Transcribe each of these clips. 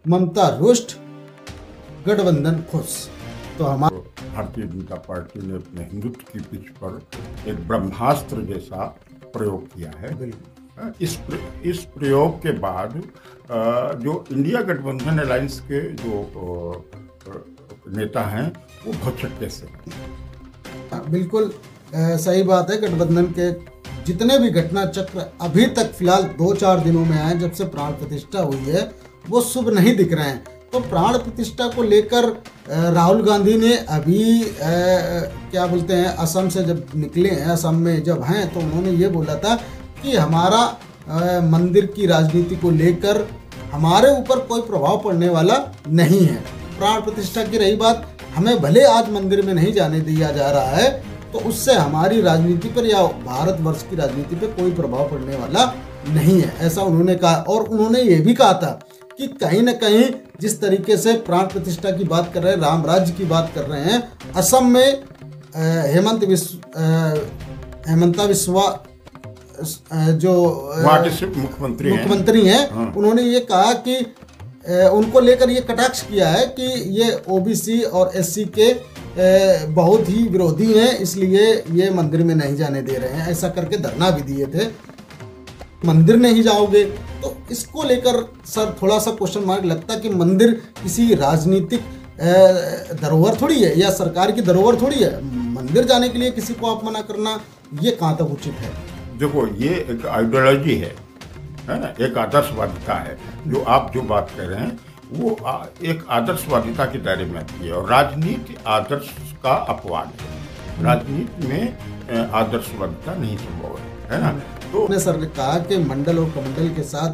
ममता रुष्ट, गठबंधन खुश। तो हमारा भारतीय जनता पार्टी ने अपने हिंदुत्व की पिच पर एक ब्रह्मास्त्र जैसा प्रयोग किया है। इस प्रयोग के बाद जो इंडिया गठबंधन अलायंस के जो नेता हैं वो भौचक्के से बिल्कुल सही बात है। गठबंधन के जितने भी घटना चक्र अभी तक फिलहाल 2-4 दिनों में आए, जब से प्राण प्रतिष्ठा हुई है, वो शुभ नहीं दिख रहे हैं। तो प्राण प्रतिष्ठा को लेकर राहुल गांधी ने अभी क्या बोलते हैं, असम से जब निकले हैं, असम में जब हैं, तो उन्होंने ये बोला था कि हमारा मंदिर की राजनीति को लेकर हमारे ऊपर कोई प्रभाव पड़ने वाला नहीं है। प्राण प्रतिष्ठा की रही बात, हमें भले आज मंदिर में नहीं जाने दिया जा रहा है, तो उससे हमारी राजनीति पर या भारतवर्ष की राजनीति पर कोई प्रभाव पड़ने वाला नहीं है, ऐसा उन्होंने कहा। और उन्होंने ये भी कहा था कि कहीं न कहीं जिस तरीके से प्राण प्रतिष्ठा की बात कर रहे हैं, राम राज्य की बात कर रहे हैं, असम में हेमंता बिस्वा जो मुख्यमंत्री हैं, हाँ। उन्होंने ये कहा कि उनको लेकर ये कटाक्ष किया है कि ये ओबीसी और एससी के बहुत ही विरोधी हैं, इसलिए ये मंदिर में नहीं जाने दे रहे हैं। ऐसा करके धरना भी दिए थे, मंदिर नहीं जाओगे। तो इसको लेकर सर थोड़ा सा क्वेश्चन मार्क लगता है कि मंदिर किसी राजनीतिक धरोहर थोड़ी है या सरकार की धरोहर थोड़ी है। मंदिर जाने के लिए किसी को आप मना करना, ये कहाँ तक उचित है? देखो, ये एक आइडियोलॉजी है ना, एक आदर्शवादिता है। जो आप जो बात कर रहे हैं वो एक आदर्शवादिता के दायरे में आती है, और राजनीति आदर्श का अपवाद है। राजनीति में आदर्शवादिता नहीं संभव है ना। तो सर ने कहा कि मंडल और कमंडल के साथ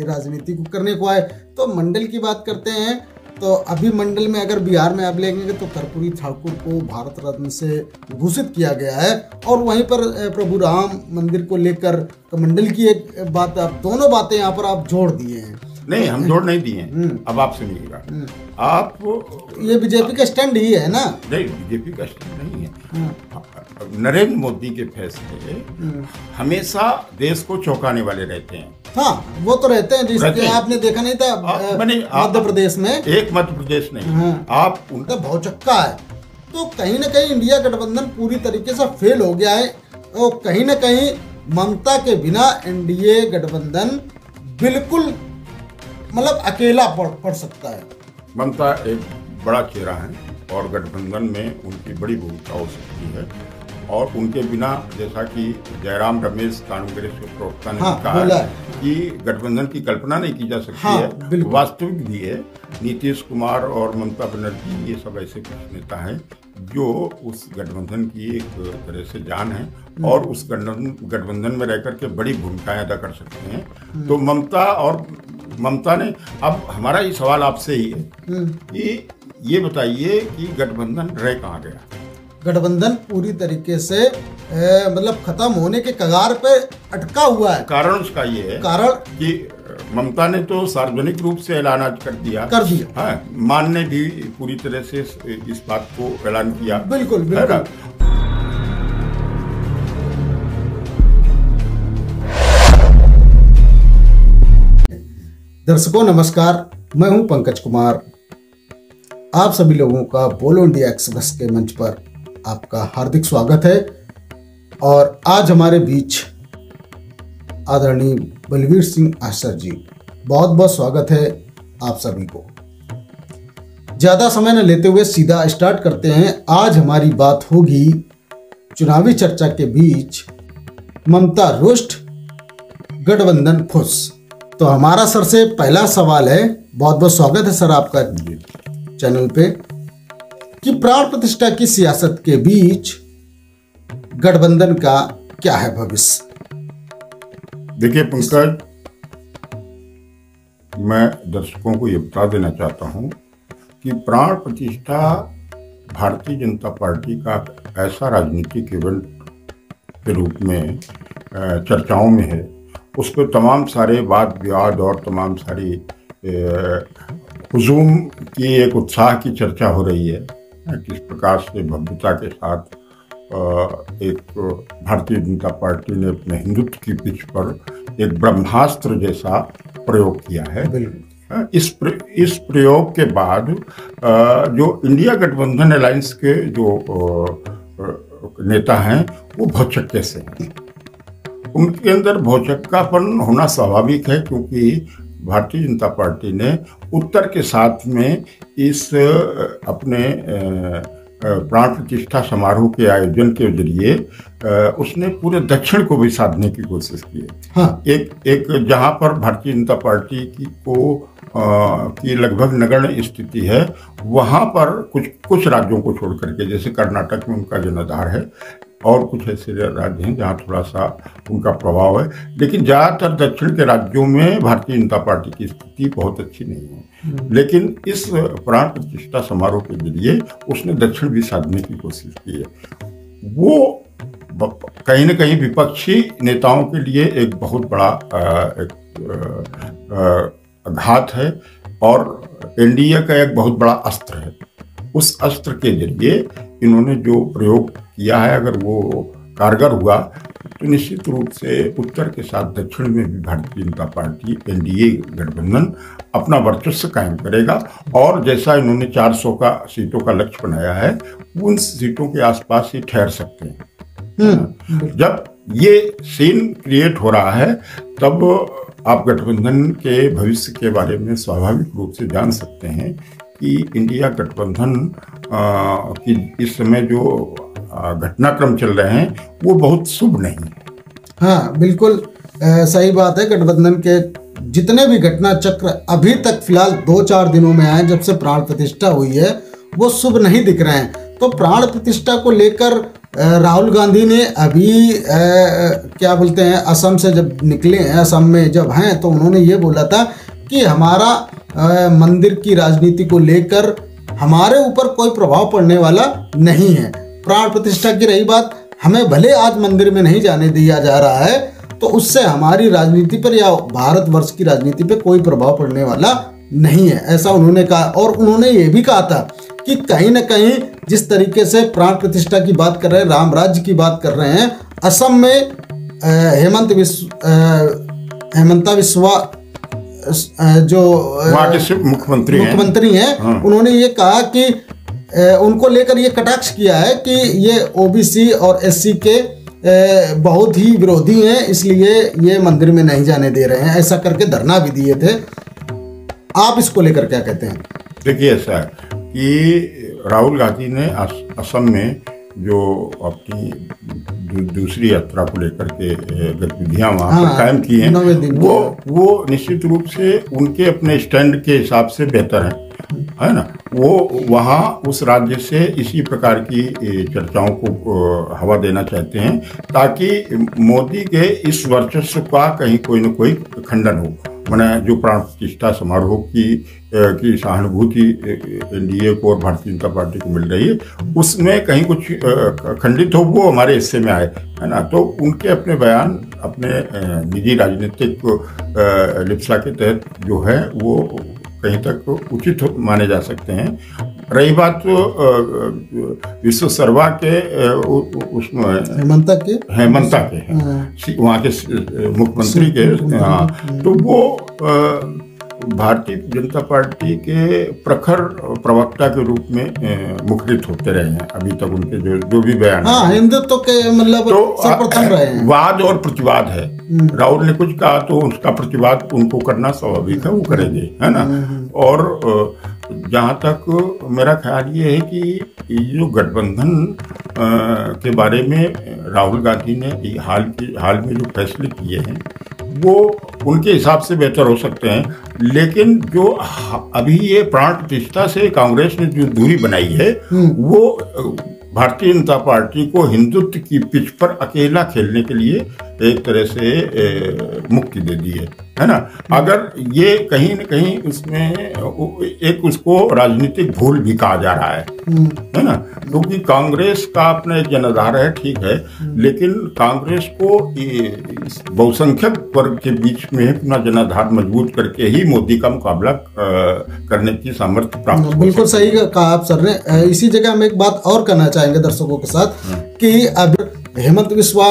राजनीति को करने को आए, तो मंडल की बात करते हैं तो अभी मंडल में अगर बिहार में आप लेंगे तो कर्पूरी ठाकुर को भारत रत्न से घोषित किया गया है, और वहीं पर प्रभु राम मंदिर को लेकर कमंडल की एक बात, आप दोनों बातें यहाँ पर आप जोड़ दिए हैं। नहीं, हम जोड़ नहीं दिए। अब आप सुनिएगा, आप ये बीजेपी का स्टैंड ही है ना? नहीं, बीजेपी का स्टैंड नहीं है। नरेंद्र मोदी के फैसले हमेशा देश को चौंकाने वाले रहते हैं। हाँ, वो तो रहते हैं। जिसके आपने देखा नहीं था मध्य प्रदेश में, एक मध्य प्रदेश नहीं, हाँ, आप उनका भौचक्का है। तो कहीं ना कहीं इंडिया गठबंधन पूरी तरीके से फेल हो गया है, और कहीं ना कहीं ममता के बिना एनडीए गठबंधन बिल्कुल मतलब अकेला पड़ सकता है। ममता एक बड़ा चेहरा है और गठबंधन में उनकी बड़ी भूमिका हो सकती है, और उनके बिना, जैसा कि जयराम रमेश कांग्रेस के प्रवक्ता ने कहा कि गठबंधन की कल्पना नहीं की जा सकती है, वास्तविक भी है। नीतीश कुमार और ममता बनर्जी, ये सब ऐसे कुछ नेता हैं जो उस गठबंधन की एक तरह से जान है, और उस गठबंधन में रहकर के बड़ी भूमिकाएं अदा कर सकते हैं। तो ममता ने, अब हमारा ये सवाल आपसे ही है कि ये बताइए कि गठबंधन रह कहाँ गया? गठबंधन पूरी तरीके से मतलब खत्म होने के कगार पे अटका हुआ है। कारण उसका ये है कि ममता ने तो सार्वजनिक रूप से ऐलान कर दिया। हाँ, मान ने भी पूरी तरह से इस बात को ऐलान किया। बिल्कुल बिल्कुल। दर्शकों नमस्कार, मैं हूं पंकज कुमार। आप सभी लोगों का बोलो इंडिया एक्सप्रेस के मंच पर आपका हार्दिक स्वागत है। और आज हमारे बीच आदरणीय बलवीर सिंह आसर जी, बहुत बहुत स्वागत है आप सभी को। ज्यादा समय न लेते हुए सीधा स्टार्ट करते हैं। आज हमारी बात होगी चुनावी चर्चा के बीच ममता रुष्ट, गठबंधन खुश। तो हमारा सर से पहला सवाल है, बहुत बहुत स्वागत है सर आपका चैनल पे, कि प्राण प्रतिष्ठा की सियासत के बीच गठबंधन का क्या है भविष्य? देखिए पंकज, मैं दर्शकों को ये बता देना चाहता हूँ कि प्राण प्रतिष्ठा भारतीय जनता पार्टी का ऐसा राजनीतिक इवेंट के रूप में चर्चाओं में है। उस पर तमाम सारे वाद विवाद और तमाम सारी हुजूम की एक उत्साह की चर्चा हो रही है। किस प्रकार से भव्यता के साथ एक भारतीय जनता पार्टी ने अपने हिंदुत्व की पिच पर एक ब्रह्मास्त्र जैसा प्रयोग किया है। इस प्रयोग के बाद जो इंडिया गठबंधन अलायंस के जो नेता हैं वो भौचक्के से हैं। उनके अंदर भौचक्कापन होना स्वाभाविक है, क्योंकि भारतीय जनता पार्टी ने उत्तर के साथ में इस अपने प्राण प्रतिष्ठा समारोह के आयोजन के जरिए उसने पूरे दक्षिण को भी साधने की कोशिश की है। हाँ। एक जहां पर भारतीय जनता पार्टी की लगभग नगण्य स्थिति है, वहां पर कुछ राज्यों को छोड़ करके, जैसे कर्नाटक में उनका जनाधार है और कुछ ऐसे राज्य हैं जहां थोड़ा सा उनका प्रभाव है, लेकिन ज़्यादातर दक्षिण के राज्यों में भारतीय जनता पार्टी की स्थिति बहुत अच्छी नहीं है। लेकिन इस प्राण प्रतिष्ठा समारोह के जरिए उसने दक्षिण भी साधने की कोशिश की है। वो कहीं न कहीं विपक्षी नेताओं के लिए एक बहुत बड़ा आघात है और एनडीए का एक बहुत बड़ा अस्त्र है। उस अस्त्र के जरिए इन्होंने जो प्रयोग किया है, अगर वो कारगर हुआ तो निश्चित रूप से उत्तर के साथ दक्षिण में भी भारतीय जनता पार्टी एनडीए गठबंधन अपना वर्चस्व कायम करेगा और जैसा इन्होंने 400 का सीटों का लक्ष्य बनाया है, उन सीटों के आसपास ही ठहर सकते हैं। जब ये सीन क्रिएट हो रहा है, तब आप गठबंधन के भविष्य के बारे में स्वाभाविक रूप से जान सकते हैं कि इंडिया गठबंधन की इस समय जो घटनाक्रम चल रहे हैं वो बहुत शुभ नहीं है। हाँ, बिल्कुल सही बात है। गठबंधन के जितने भी घटना चक्र अभी तक फिलहाल 2-4 दिनों में आए, जब से प्राण प्रतिष्ठा हुई है, वो शुभ नहीं दिख रहे हैं। तो प्राण प्रतिष्ठा को लेकर राहुल गांधी ने अभी क्या बोलते हैं, असम से जब निकले हैं, असम में जब हैं, तो उन्होंने ये बोला था कि हमारा मंदिर की राजनीति को लेकर हमारे ऊपर कोई प्रभाव पड़ने वाला नहीं है। प्राण प्रतिष्ठा की रही बात, हमें भले आज मंदिर में नहीं जाने दिया जा रहा है, तो उससे हमारी राजनीति पर या भारतवर्ष की राजनीति पर कोई प्रभाव पड़ने वाला नहीं है, ऐसा उन्होंने कहा। और उन्होंने ये भी कहा था कि कहीं न कहीं जिस तरीके से प्राण प्रतिष्ठा की बात कर रहे हैं, राम राज्य की बात कर रहे हैं, असम में हेमंता बिस्वा जो मुख्यमंत्री हैं, हाँ। उन्होंने ये कहा कि उनको लेकर ये कटाक्ष किया है कि ये ओबीसी और एससी के बहुत ही विरोधी हैं, इसलिए ये मंदिर में नहीं जाने दे रहे हैं, ऐसा करके धरना भी दिए थे। आप इसको लेकर क्या कहते हैं? देखिए, ऐसा है कि राहुल गांधी ने असम में जो अपनी दूसरी यात्रा को लेकर के गतिविधियां वहाँ पर कायम की हैं, वो निश्चित रूप से उनके अपने स्टैंड के हिसाब से बेहतर है ना। वो वहाँ उस राज्य से इसी प्रकार की चर्चाओं को हवा देना चाहते हैं, ताकि मोदी के इस वर्चस्व का कहीं कोई न कोई खंडन हो। मैंने जो प्राण प्रतिष्ठा समारोह की सहानुभूति एनडीए को और भारतीय जनता पार्टी को मिल रही है, उसमें कहीं कुछ खंडित हो, वो हमारे हिस्से में आए, है ना। तो उनके अपने बयान अपने निजी राजनीतिक लिप्सा के तहत जो है वो कहीं तक उचित माने जा सकते हैं। रही बात विश्व सर्वा के उसमें हेमंता के वहाँ के मुख्यमंत्री के, तो वो भारतीय जनता पार्टी के प्रखर प्रवक्ता के रूप में मुखरित होते रहे हैं अभी तक। उनके जो भी बयान, हाँ, हिंदुत्व के मतलब तो सर्वप्रथम रहे हैं। वाद और प्रतिवाद है। राहुल ने कुछ कहा तो उसका प्रतिवाद उनको करना स्वाभाविक है, वो करेंगे, है ना। और जहाँ तक मेरा ख्याल ये है कि जो गठबंधन के बारे में राहुल गांधी ने हाल में जो फैसले किए हैं, वो उनके हिसाब से बेहतर हो सकते हैं, लेकिन जो अभी ये प्राण प्रतिष्ठा से कांग्रेस ने जो दूरी बनाई है, वो भारतीय जनता पार्टी को हिंदुत्व की पिच पर अकेला खेलने के लिए एक तरह से मुक्ति दे दी है ना। अगर ये कहीं न कहीं उसमें एक उसको राजनीतिक भूल भी कहा जा रहा है ना, क्योंकि कांग्रेस का अपना एक जनाधार है, ठीक है, लेकिन कांग्रेस को बहुसंख्यक वर्ग के बीच में अपना जनाधार मजबूत करके ही मोदी का मुकाबला करने की सामर्थ्य प्राप्त। बिल्कुल सही कहा आप सर ने। इसी जगह हम एक बात और कहना चाहेंगे दर्शकों के साथ कि अब हेमंत बिस्वा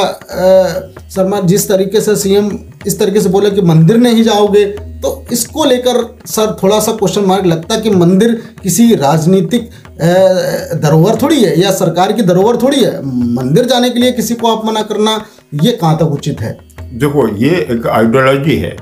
शर्मा जिस तरीके से सीएम इस तरीके से बोला कि मंदिर नहीं जाओगे, तो इसको लेकर सर थोड़ा सा क्वेश्चन मार्क लगता है कि मंदिर किसी राजनीतिक धरोहर थोड़ी है या सरकार की धरोहर थोड़ी है। मंदिर जाने के लिए किसी को आप मना करना ये कहाँ तक उचित है? देखो, ये एक आइडियोलॉजी है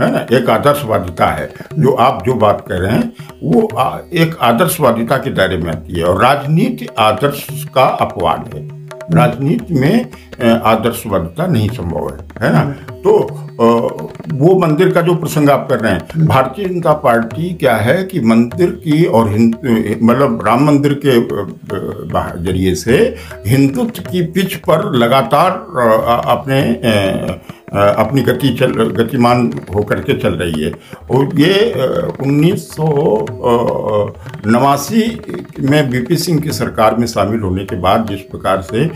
ना, एक आदर्शवादिता है। जो आप जो बात कर रहे हैं वो एक आदर्शवादिता के दायरे में आती है, और राजनीति आदर्श का अपवाद है। राजनीति में आदर्शवादिता नहीं संभव है ना। तो वो मंदिर का जो प्रसंग आप कर रहे हैं, भारतीय जनता पार्टी क्या है कि मंदिर की और मतलब राम मंदिर के जरिए से हिंदुत्व की पिच पर लगातार अपनी गतिमान होकर के चल रही है। और ये 1989 में बीपी सिंह की सरकार में शामिल होने के बाद जिस प्रकार से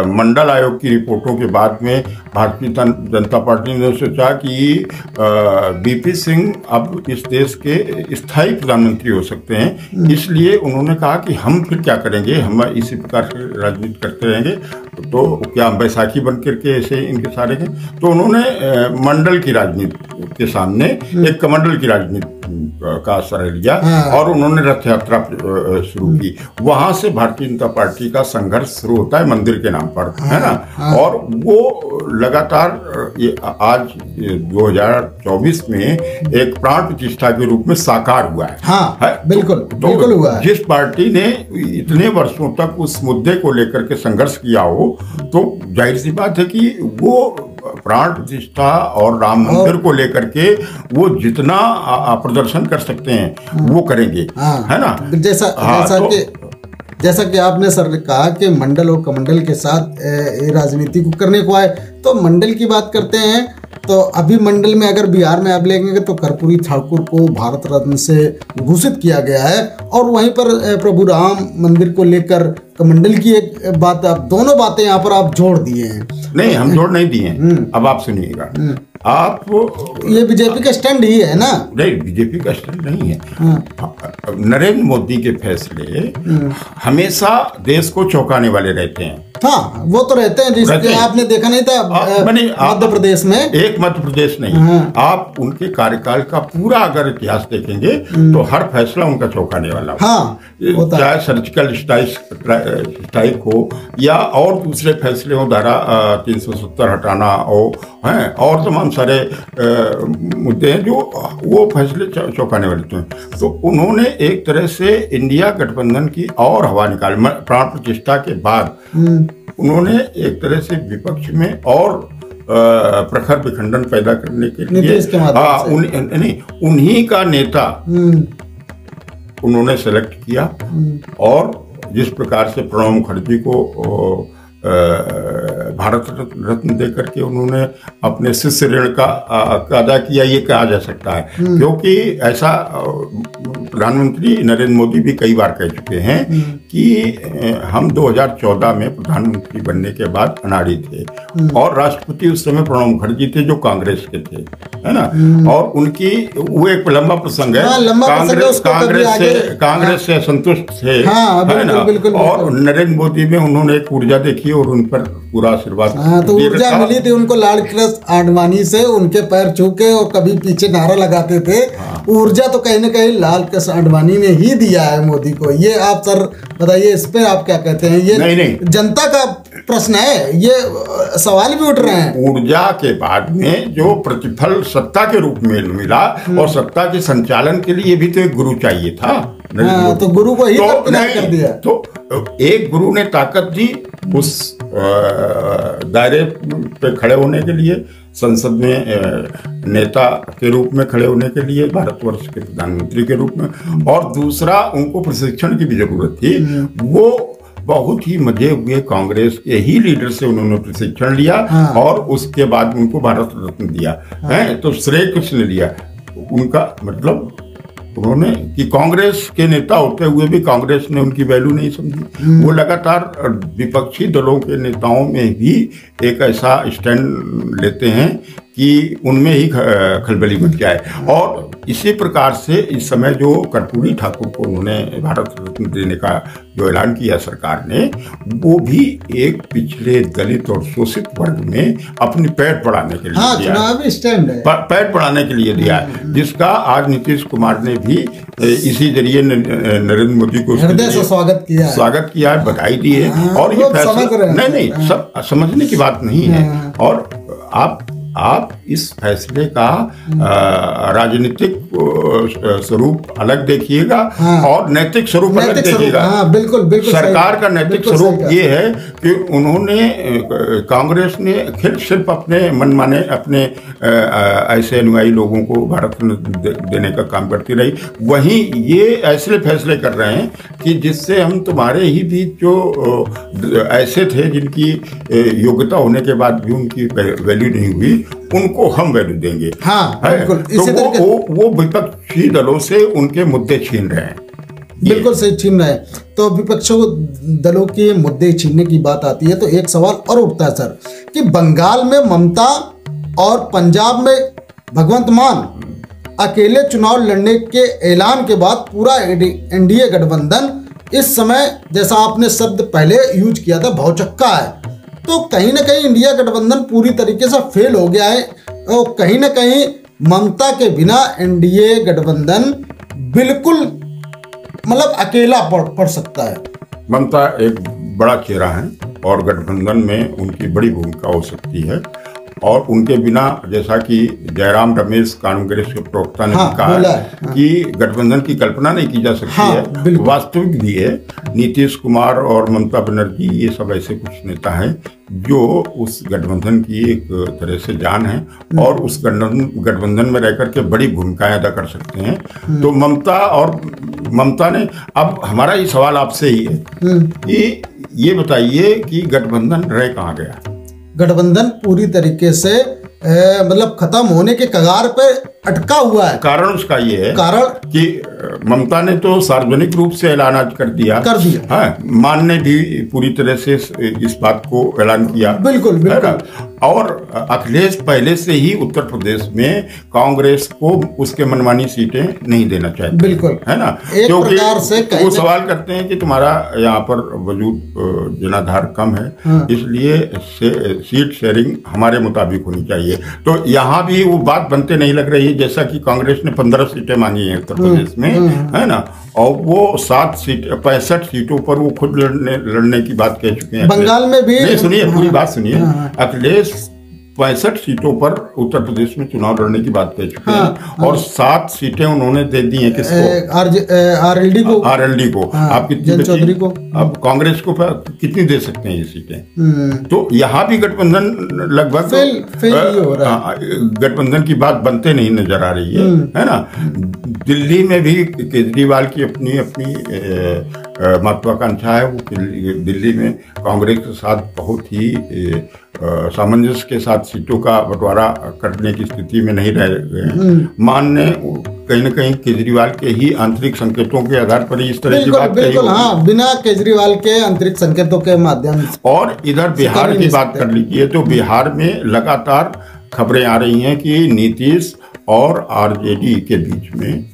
मंडल आयोग की रिपोर्टों के बाद में भारतीय जनता पार्टी ने सोचा कि बीपी सिंह अब इस देश के स्थायी प्रधानमंत्री हो सकते हैं, इसलिए उन्होंने कहा कि हम फिर क्या करेंगे, हम इसी प्रकार से राजनीति करते रहेंगे तो क्या बैसाखी बन करके ऐसे इनके सारे हैं। तो उन्होंने मंडल की राजनीति के सामने एक कमंडल की राजनीति का आश्रय लिया और उन्होंने रथ यात्रा शुरू की। वहां से भारतीय जनता पार्टी का संघर्ष शुरू होता है मंदिर के नाम पर, है ना। और वो लगातार आज 2024 में एक प्राण प्रतिष्ठा के रूप में साकार हुआ है। हाँ, बिल्कुल बिल्कुल हुआ है। जिस पार्टी ने इतने वर्षों तक उस मुद्दे को लेकर के संघर्ष किया हो, तो जाहिर सी बात है कि वो प्राण प्रतिष्ठा और राम मंदिर को लेकर के वो जितना प्रदर्शन कर सकते हैं वो करेंगे, है ना। जैसा कि आपने सर ने कहा कि मंडल और कमंडल के साथ राजनीति को करने को आए, तो मंडल की बात करते हैं। तो अभी मंडल में अगर बिहार में आप लेंगे तो कर्पूरी ठाकुर को भारत रत्न से भूषित किया गया है, और वहीं पर प्रभु राम मंदिर को लेकर कमंडल की एक बात, आप दोनों बातें यहाँ पर आप जोड़ दिए हैं। नहीं, हम जोड़ नहीं दिए हैं। अब आप सुनिएगा, आप ये बीजेपी का स्टैंड ही है ना? नहीं, बीजेपी का स्टैंड नहीं है। नरेंद्र मोदी के फैसले हमेशा देश को चौंकाने वाले रहते हैं। हाँ, वो तो रहते हैं, जिसके आपने देखा नहीं था मध्य प्रदेश में, एक मध्य प्रदेश नहीं, आप उनके कार्यकाल का पूरा अगर इतिहास देखेंगे तो हर फैसला उनका चौंकाने वाला हो। चाहे सर्जिकल स्ट्राइक हो या और दूसरे फैसले हो, धारा 370 हटाना हो, हैं, और तमाम सारे मुद्दे हैं जो वो फैसले चौंकाने वाले थे। तो उन्होंने एक तरह से इंडिया गठबंधन की और हवा निकाली। प्राण प्रतिष्ठा के बाद उन्होंने एक तरह से विपक्ष में और प्रखर विखंडन पैदा करने के लिए उन्हीं का नेता उन्होंने सेलेक्ट किया, और जिस प्रकार से प्रणब मुखर्जी को भारत रत्न देकर के उन्होंने अपने शिष्य ऋण का अदा किया, ये कहा जा सकता है। क्योंकि ऐसा प्रधानमंत्री नरेंद्र मोदी भी कई बार कह चुके हैं कि हम 2014 में प्रधानमंत्री बनने के बाद अनाड़ी थे, और राष्ट्रपति उस समय प्रणब मुखर्जी थे जो कांग्रेस के थे, है ना। और उनकी वो एक लंबा प्रसंग है, कांग्रेस से असंतुष्ट थे, है ना। और नरेंद्र मोदी में उन्होंने एक ऊर्जा देखी और उन पर पूरा आशीर्वाद। तो ऊर्जा मिली थी उनको लाल कृष्ण आडवाणी से, उनके पैर छू के, और कभी पीछे नारा लगाते थे। ऊर्जा तो कहीं ना कहीं लाल कृष्ण आडवाणी ने ही दिया है मोदी को। ये आप सर बताइए, इस पे आप क्या कहते हैं? ये नहीं, जनता का प्रश्न है, ये सवाल भी उठ रहे हैं। ऊर्जा के बाद में जो प्रतिफल सत्ता के रूप में मिला, और सत्ता के संचालन के लिए भी तो एक गुरु चाहिए था। तो गुरु को ही कर दिया। तो एक गुरु ने ताकत दी उस दायरे पे खड़े होने के लिए, संसद में नेता के रूप में खड़े होने के लिए, भारतवर्ष के प्रधानमंत्री के रूप में, और दूसरा उनको प्रशिक्षण की भी जरूरत थी। वो बहुत ही मजे हुए कांग्रेस के ही लीडर से उन्होंने प्रशिक्षण लिया, और उसके बाद उनको भारत रत्न दिया है। तो श्रेय किसने लिया? उनका मतलब उन्होंने कि कांग्रेस के नेता होते हुए भी कांग्रेस ने उनकी वैल्यू नहीं समझी। वो लगातार विपक्षी दलों के नेताओं में भी एक ऐसा स्टैंड लेते हैं कि उनमें ही खलबली मच जाए। और इसी प्रकार से इस समय जो कर्पूरी ठाकुर को उन्होंने भारत रत्न देने का जो ऐलान किया सरकार ने, वो भी एक पिछले दलित और शोषित वर्ग में अपनी पैर बढ़ाने के लिए दिया, चुनावी स्टैंड है, पैर बढ़ाने के लिए दिया, जिसका आज नीतीश कुमार ने भी इसी जरिए नरेंद्र मोदी को हृदय से स्वागत किया है, बधाई दी है। और ये फैसला नहीं सब समझने की बात नहीं है। और आप इस फैसले का राजनीतिक स्वरूप अलग देखिएगा और नैतिक स्वरूप अलग देखिएगा। बिल्कुल सरकार का नैतिक स्वरूप ये है कि उन्होंने कांग्रेस ने सिर्फ अपने मनमाने अपने ऐसे अनुयायी लोगों को भारत देने का काम करती रही, वहीं ये ऐसे फैसले कर रहे हैं कि जिससे हम तुम्हारे ही बीच जो ऐसे थे जिनकी योग्यता होने के बाद भी उनकी वैल्यू नहीं हुई, उनको हम वैल्यू देंगे। बिल्कुल। तो वो विपक्षी दलों से उनके मुद्दे छीन रहे हैं, बिल्कुल सही छीन रहे हैं। तो विपक्षों दलों के मुद्दे छीनने की बात आती है तो एक सवाल और उठता है सर कि बंगाल में ममता और पंजाब में भगवंत मान अकेले चुनाव लड़ने के ऐलान के बाद पूरा एनडीए गठबंधन इस समय, जैसा आपने शब्द पहले यूज किया था, भौचक्का है। तो कहीं ना कहीं इंडिया गठबंधन पूरी तरीके से फेल हो गया है और कहीं ना कहीं ममता के बिना एनडीए गठबंधन बिल्कुल मतलब अकेला पड़ सकता है। ममता एक बड़ा चेहरा है और गठबंधन में उनकी बड़ी भूमिका हो सकती है। और उनके बिना, जैसा कि जयराम रमेश कांग्रेस के प्रवक्ता ने कहा कि गठबंधन की कल्पना नहीं की जा सकती है, वास्तविक भी है। नीतीश कुमार और ममता बनर्जी ये सब ऐसे कुछ नेता हैं जो उस गठबंधन की एक तरह से जान है और उस गठबंधन में रहकर के बड़ी भूमिकाएं अदा कर सकते हैं। तो ममता ने, अब हमारा ये सवाल आपसे ही है कि ये बताइए कि गठबंधन रह कहाँ गया? गठबंधन पूरी तरीके से मतलब खत्म होने के कगार पे अटका हुआ है। कारण उसका ये है कि ममता ने तो सार्वजनिक रूप से ऐलान आज कर दिया। हाँ, मान ने भी पूरी तरह से इस बात को ऐलान किया। बिल्कुल। और अखिलेश पहले से ही उत्तर प्रदेश में कांग्रेस को उसके मनमानी सीटें नहीं देना चाहते। बिल्कुल, है ना, क्योंकि वो सवाल करते हैं कि तुम्हारा यहाँ पर वजूद जनाधार कम है, इसलिए सीट शेयरिंग हमारे मुताबिक होनी चाहिए। तो यहाँ भी वो बात बनते नहीं लग रही है, जैसा कि कांग्रेस ने 15 सीटें मांगी हैं उत्तर प्रदेश में, है ना, और वो 65 सीटों पर वो खुद लड़ने की बात कह चुके हैं। बंगाल में भी सुनिए, पूरी बात सुनिए। अखिलेश 65 सीटों पर उत्तर प्रदेश में चुनाव लड़ने की बात कह चुके हैं और 7 सीटें उन्होंने दे दी हैं किसको? आरएलडी को। आप कितनी चौधरी को? अब कांग्रेस को कितनी दे सकते हैं ये सीटें? तो यहाँ भी गठबंधन लगभग गठबंधन की बात बनते नहीं नजर आ रही है ना। दिल्ली में भी केजरीवाल की अपनी महत्वाकांक्षा है। वो दिल्ली में कांग्रेस के साथ बहुत ही सामंजस्य के साथ सीटों का बंटवारा करने की स्थिति में नहीं रह गए। मान ने कहीं न कहीं केजरीवाल के ही आंतरिक संकेतों के आधार पर ही इस तरह की बात कही। हाँ, बिना केजरीवाल के आंतरिक संकेतों के माध्यम से। और इधर बिहार की बात कर लीजिए तो बिहार में लगातार खबरें आ रही हैं कि नीतीश और आरजेडी के बीच में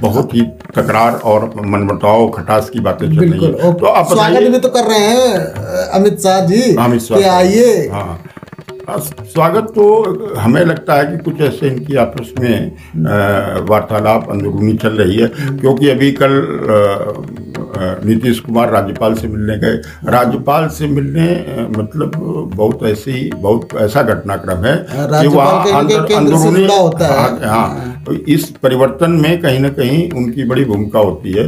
बहुत ही तकरार और मनमुटाव खटास की बातें चल रही हैं। तो आप स्वागत भी तो कर रहे हैं अमित शाह जी, आइए। हाँ, स्वागत तो हमें लगता है कि कुछ ऐसे इनकी आपस में वार्तालाप अंदरूनी चल रही है, क्योंकि अभी कल नीतीश कुमार राज्यपाल से मिलने गए। राज्यपाल से मिलने मतलब बहुत ऐसा घटनाक्रम है कि वहाँ अंदरूनी इस परिवर्तन में कहीं ना कहीं उनकी बड़ी भूमिका होती है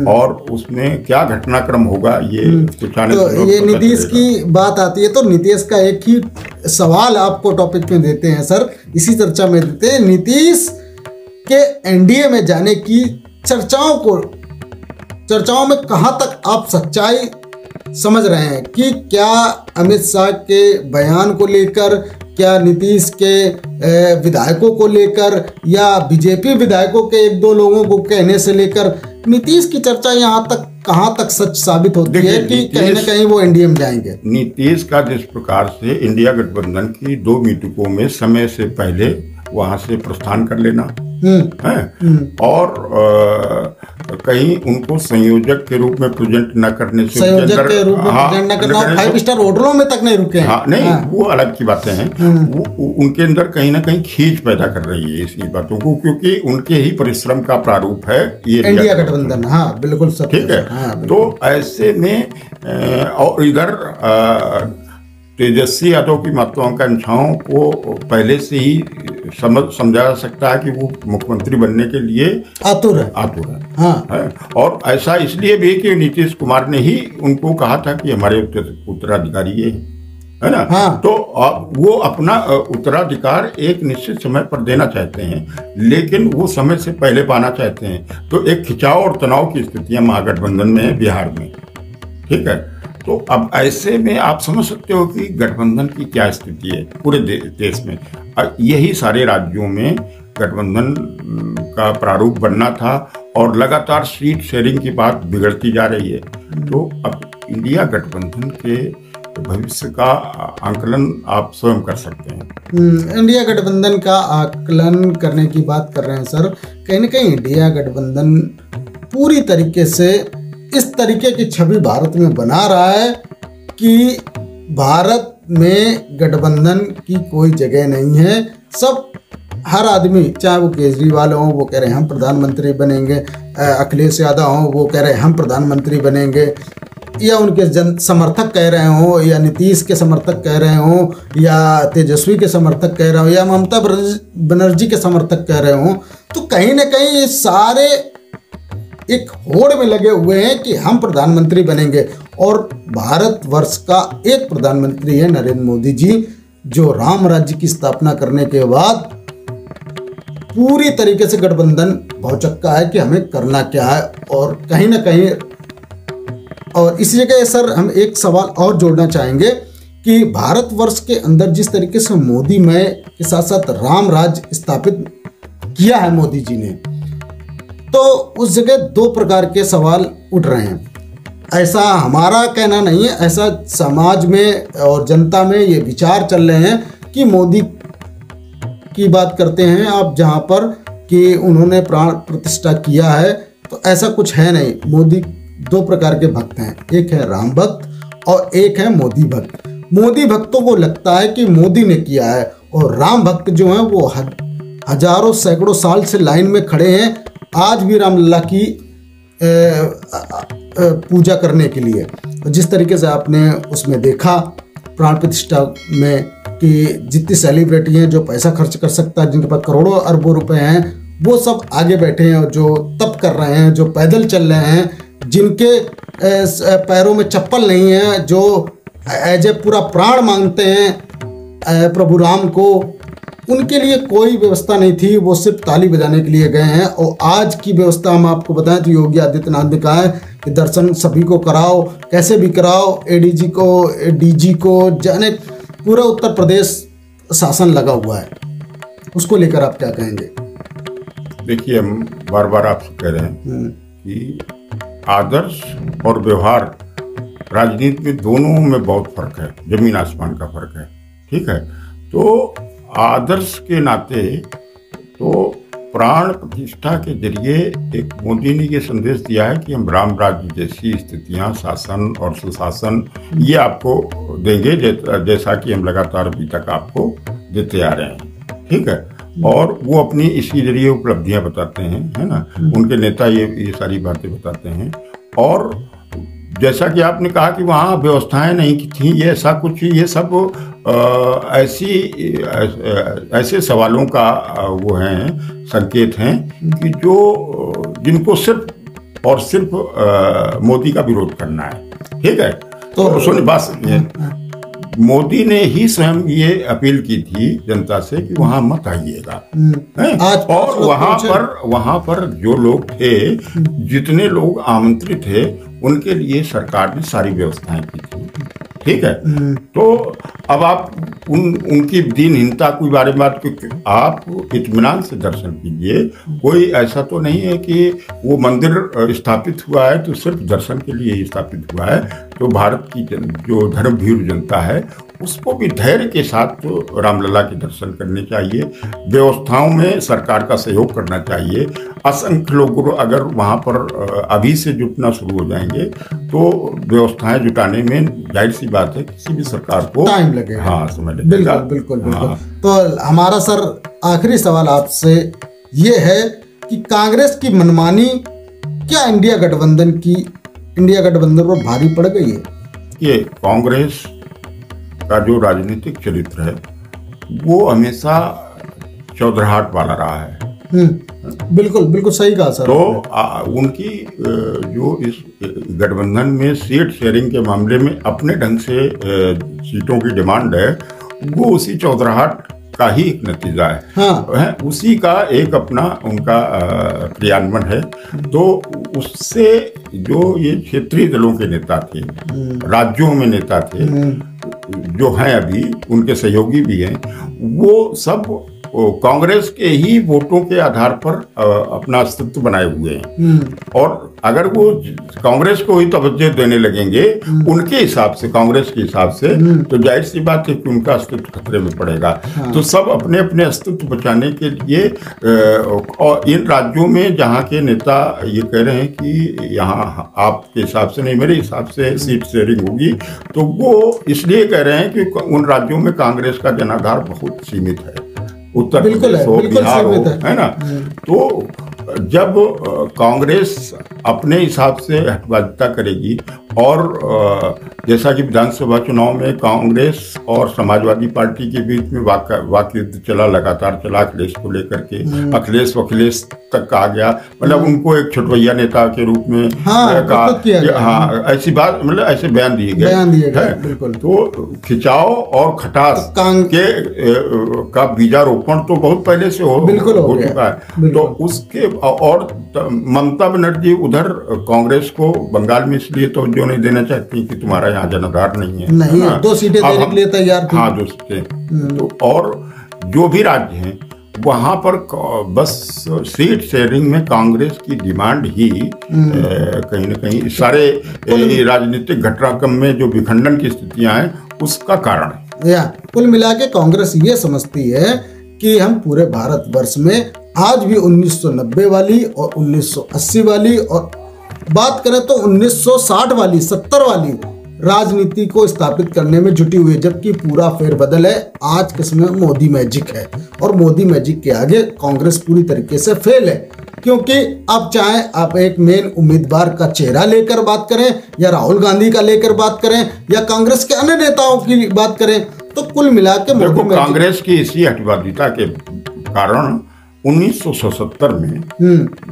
और उसमें क्या घटनाक्रम होगा ये कुछ आने तो ये नीतीश की बात आती है तो नीतीश का एक ही सवाल आपको टॉपिक में देते हैं सर, इसी चर्चा में देते हैं। नीतीश के एनडीए में जाने की चर्चाओं में कहां तक आप सच्चाई समझ रहे हैं कि क्या अमित शाह के बयान को लेकर, क्या नीतीश के विधायकों को लेकर या बीजेपी विधायकों के 1-2 लोगों को कहने से लेकर नीतीश की चर्चा यहाँ तक कहाँ तक सच साबित होती है कि कहीं ना कहीं वो एनडीए में जाएंगे? नीतीश का जिस प्रकार से इंडिया गठबंधन की 2 मीटिंगों में समय से पहले वहां से प्रस्थान कर लेना है और कहीं उनको संयोजक के रूप में प्रेजेंट न करने से, संयोजक के रूप में प्रेजेंट न करना, 5 स्टार होटलों में तक नहीं रुके हैं। नहीं, वो अलग की बातें हैं। वो उनके अंदर कहीं ना कहीं खींच पैदा कर रही है इसी बातों को, क्योंकि उनके ही परिश्रम का प्रारूप है ये इंडिया गठबंधन। हाँ बिल्कुल सत्य, ठीक है। तो ऐसे में और इधर तेजस्वी यादव की महत्वाकांक्षाओं को पहले से ही समझा जा सकता है कि वो मुख्यमंत्री बनने के लिए आतुर है। हाँ। है। और ऐसा इसलिए भी कि नीतीश कुमार ने ही उनको कहा था कि हमारे उत्तराधिकारी ये है ना। हाँ। तो वो अपना उत्तराधिकार एक निश्चित समय पर देना चाहते हैं, लेकिन वो समय से पहले पाना चाहते हैं। तो एक खिंचाव और तनाव की स्थितियां महागठबंधन में है बिहार में, ठीक है। तो अब ऐसे में आप समझ सकते हो कि गठबंधन की क्या स्थिति है पूरे देश में। यही सारे राज्यों में गठबंधन का प्रारूप बनना था और लगातार सीट शेयरिंग की बात बिगड़ती जा रही है। तो अब इंडिया गठबंधन के भविष्य का आकलन आप स्वयं कर सकते हैं। इंडिया गठबंधन का आकलन करने की बात कर रहे हैं सर। कहीं न कहीं इंडिया गठबंधन पूरी तरीके से इस तरीके की छवि भारत में बना रहा है कि भारत में गठबंधन की कोई जगह नहीं है। सब हर आदमी, चाहे वो केजरीवाल हो वो कह रहे हैं हम प्रधानमंत्री बनेंगे, अखिलेश यादव हो वो कह रहे हैं हम प्रधानमंत्री बनेंगे, या उनके समर्थक कह रहे हों, या नीतीश के समर्थक कह रहे हों, या तेजस्वी के समर्थक कह रहे हों, या ममता बनर्जी के समर्थक कह रहे हों, तो कहीं ना कहीं ये सारे एक होड़ में लगे हुए हैं कि हम प्रधानमंत्री बनेंगे। और भारतवर्ष का एक प्रधानमंत्री है नरेंद्र मोदी जी, जो राम राज्य की स्थापना करने के बाद पूरी तरीके से गठबंधन भौचक्का है कि हमें करना क्या है। और कहीं ना कहीं, और इसी जगह सर हम एक सवाल और जोड़ना चाहेंगे कि भारतवर्ष के अंदर जिस तरीके से मोदी मय के साथ साथ राम राज्य स्थापित किया है मोदी जी ने, तो उस जगह 2 प्रकार के सवाल उठ रहे हैं। ऐसा हमारा कहना नहीं है, ऐसा समाज में और जनता में ये विचार चल रहे हैं कि मोदी की बात करते हैं आप जहां पर कि उन्होंने प्राण प्रतिष्ठा किया है, तो ऐसा कुछ है नहीं। मोदी 2 प्रकार के भक्त हैं, एक है राम भक्त और एक है मोदी भक्त। मोदी भक्तों को लगता है कि मोदी ने किया है, और राम भक्त जो हैं वो हजारों सैकड़ों साल से लाइन में खड़े हैं आज भी रामलला की पूजा करने के लिए। जिस तरीके से आपने उसमें देखा प्राण प्रतिष्ठा में कि जितनी सेलिब्रिटी हैं जो पैसा खर्च कर सकता है, जिनके पास करोड़ों अरबों रुपए हैं, वो सब आगे बैठे हैं और जो तप कर रहे हैं, जो पैदल चल रहे हैं, जिनके पैरों में चप्पल नहीं है, जो एज ए पूरा प्राण मांगते हैं प्रभु राम को, उनके लिए कोई व्यवस्था नहीं थी। वो सिर्फ ताली बजाने के लिए गए हैं। और आज की व्यवस्था हम आपको बताएं तो योगी आदित्यनाथ ने कहा है कि दर्शन सभी को कराओ, कैसे भी कराओ, एडीजी को, डीजी को, जाने पूरा उत्तर प्रदेश शासन लगा हुआ है। उसको लेकर आप क्या कहेंगे? देखिए, हम बार बार आपसे कह रहे हैं कि आदर्श और व्यवहार राजनीति में दोनों में बहुत फर्क है, जमीन आसमान का फर्क है, ठीक है। तो आदर्श के नाते तो प्राण प्रतिष्ठा के जरिए एक मोदी ने ये संदेश दिया है कि हम राम राज्य जैसी स्थितियां, शासन और सुशासन ये आपको देंगे, जैसा कि हम लगातार अभी तक आपको देते आ रहे हैं, ठीक है। और वो अपनी इसी जरिए उपलब्धियां बताते हैं, है ना। उनके नेता ये सारी बातें बताते हैं। और जैसा कि आपने कहा कि वहाँ व्यवस्थाएं नहीं थी, ये ऐसा कुछ, ये सब ऐसे सवालों का वो हैं, संकेत हैं कि जिनको सिर्फ और सिर्फ मोदी का विरोध करना है, ठीक है। तो सुनिए बात, मोदी ने ही स्वयं ये अपील की थी जनता से कि वहां मत आइएगा। और वहां पर जो लोग थे, जितने लोग आमंत्रित थे, उनके लिए सरकार ने सारी व्यवस्थाएं की थी, ठीक है। तो अब आप उनकी दीनहीनता के बारे में बात क्योंकि आप इत्मीनान से दर्शन कीजिए। कोई ऐसा तो नहीं है कि वो मंदिर स्थापित हुआ है तो सिर्फ दर्शन के लिए ही स्थापित हुआ है। तो भारत की जो धर्मभीरू जनता है उसको भी धैर्य के साथ तो रामलला के दर्शन करने चाहिए। व्यवस्थाओं में सरकार का सहयोग करना चाहिए। असंख्य लोग अगर वहाँ पर अभी से जुटना शुरू हो जाएंगे तो व्यवस्थाएं जुटाने में जाहिर सी बात है किसी भी सरकार को टाइम लगेगा। हाँ, समय लगेगा। बिल्कुल बिल्कुल। हाँ। तो हमारा सर आखिरी सवाल आपसे ये है कि कांग्रेस की मनमानी क्या इंडिया गठबंधन पर भारी पड़ गई है? ये कांग्रेस का जो राजनीतिक चरित्र है वो हमेशा चौधराहट वाला रहा है। बिल्कुल बिल्कुल सही कहा सर। तो उनकी जो इस गठबंधन में सीट शेयरिंग के मामले में अपने ढंग से सीटों की डिमांड है, वो उसी चौधराहट का ही एक नतीजा है। हाँ। उसी का एक अपना उनका क्रियान्वयन है। तो उससे जो ये क्षेत्रीय दलों के नेता थे, राज्यों में नेता थे, जो हैं अभी उनके सहयोगी भी हैं, वो सब कांग्रेस के ही वोटों के आधार पर अपना अस्तित्व बनाए हुए हैं। और अगर वो कांग्रेस को ही तवज्जो देने लगेंगे उनके हिसाब से, कांग्रेस के हिसाब से, तो जाहिर सी बात है कि उनका अस्तित्व खतरे में पड़ेगा। हाँ। तो सब अपने अपने अस्तित्व बचाने के लिए और इन राज्यों में जहाँ के नेता ये कह रहे हैं कि यहाँ आपके हिसाब से नहीं मेरे हिसाब से सीट शेयरिंग होगी, तो वो इसलिए कह रहे हैं कि उन राज्यों में कांग्रेस का जनाधार बहुत सीमित है। उत्तर प्रदेश हो, बिहार हो, है ना। तो जब कांग्रेस अपने हिसाब से हटवादिता करेगी और जैसा कि विधानसभा चुनाव में कांग्रेस और समाजवादी पार्टी के बीच में वाक युद्ध चला, लगातार चला अखिलेश को लेकर के, अखिलेश तक कहा गया, मतलब उनको एक छुटवैया नेता के रूप में कहा। हाँ, ऐसी बात, मतलब ऐसे बयान दिए गए। तो खिंचाव और खटास का बीजारोपण तो बहुत पहले से हो चुका है। तो उसके और ममता बनर्जी उधर कांग्रेस को बंगाल में इसलिए तो जो नहीं देना चाहती कि तुम्हारा यहाँ जनाधार नहीं है, नहीं है। 2 सीटें देने के लिए तैयार थी। हाँ, 2 सीटें। तो और जो भी राज्य हैं वहां पर बस सीट शेयरिंग में कांग्रेस की डिमांड ही कहीं न कहीं सारे राजनीतिक घटनाक्रम में जो विखंडन की स्थितियां हैं उसका कारण है। कुल मिला के कांग्रेस ये समझती है कि हम पूरे भारतवर्ष में आज भी 1990 वाली और 1980 वाली और बात करें तो 1960 वाली, 70 वाली राजनीति को स्थापित करने में जुटी हुई है, जबकि पूरा फेरबदल है। आज के समय मोदी मैजिक है और मोदी मैजिक के आगे कांग्रेस पूरी तरीके से फेल है, क्योंकि अब चाहे आप एक मेन उम्मीदवार का चेहरा लेकर बात करें या राहुल गांधी का लेकर बात करें या कांग्रेस के अन्य नेताओं की बात करें, तो कुल मिला के कांग्रेस की इसी हटवादिता के कारण 1977 में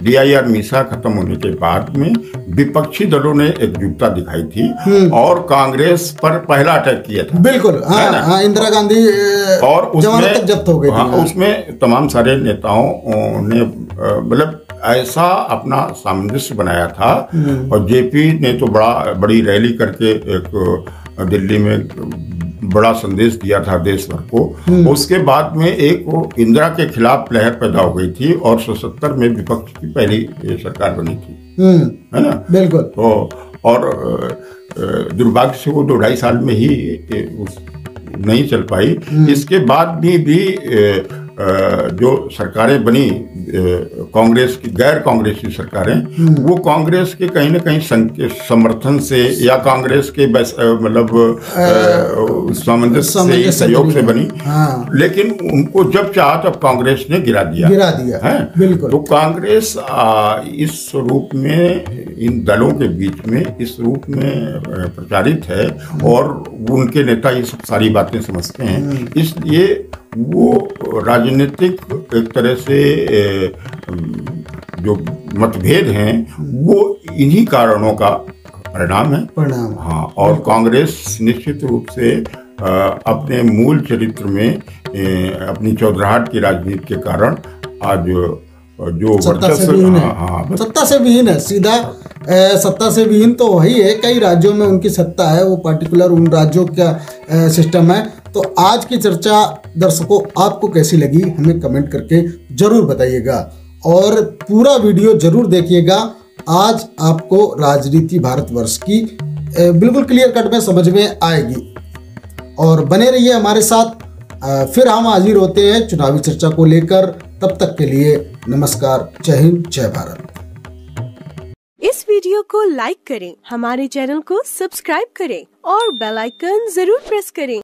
DIR मीसा खत्म होने के बाद में विपक्षी दलों ने एकजुटता दिखाई थी और कांग्रेस पर पहला अटैक किया था। बिल्कुल। हाँ, इंदिरा गांधी और उसमें तक जब्त हो गई थी। उसमें तमाम सारे नेताओं ने मतलब ऐसा अपना सामंजस्य बनाया था और JP ने तो बड़ी रैली करके एक दिल्ली में बड़ा संदेश दिया था देश भर को। उसके बाद में एक इंदिरा के खिलाफ लहर पैदा हो गई थी और 77 में विपक्ष की पहली सरकार बनी थी, है ना। बिल्कुल। तो और दुर्भाग्य से वो 2-2.5 साल में ही नहीं चल पाई। इसके बाद भी जो सरकारें बनी कांग्रेस की, गैर कांग्रेसी सरकारें, वो कांग्रेस के कहीं न कहीं समर्थन से या कांग्रेस के मतलब सामंजस्य से, सहयोग से बनी। हाँ। लेकिन उनको जब चाहा तब कांग्रेस ने गिरा दिया है। बिल्कुल। तो कांग्रेस इस रूप में, इन दलों के बीच में इस रूप में प्रचारित है और उनके नेता ये सब सारी बातें समझते हैं, इसलिए वो राजनीतिक एक तरह से जो मतभेद हैं वो इन्हीं कारणों का परिणाम है। हाँ, और कांग्रेस निश्चित रूप से अपने मूल चरित्र में अपनी चौधराहट की राजनीति के कारण आज जो सत्ता से विहीन है, सीधा सत्ता से विहीन तो वही है। कई राज्यों में उनकी सत्ता है, वो पर्टिकुलर उन राज्यों का सिस्टम है। तो आज की चर्चा दर्शकों आपको कैसी लगी हमें कमेंट करके जरूर बताइएगा और पूरा वीडियो जरूर देखिएगा। आज आपको राजनीति भारतवर्ष की बिल्कुल क्लियर कट में समझ में आएगी और बने रहिए हमारे साथ। फिर हम हाजिर होते हैं चुनावी चर्चा को लेकर। तब तक के लिए नमस्कार, जय हिंद, जय भारत। इस वीडियो को लाइक करें, हमारे चैनल को सब्सक्राइब करें और बेल आइकन जरूर प्रेस करें।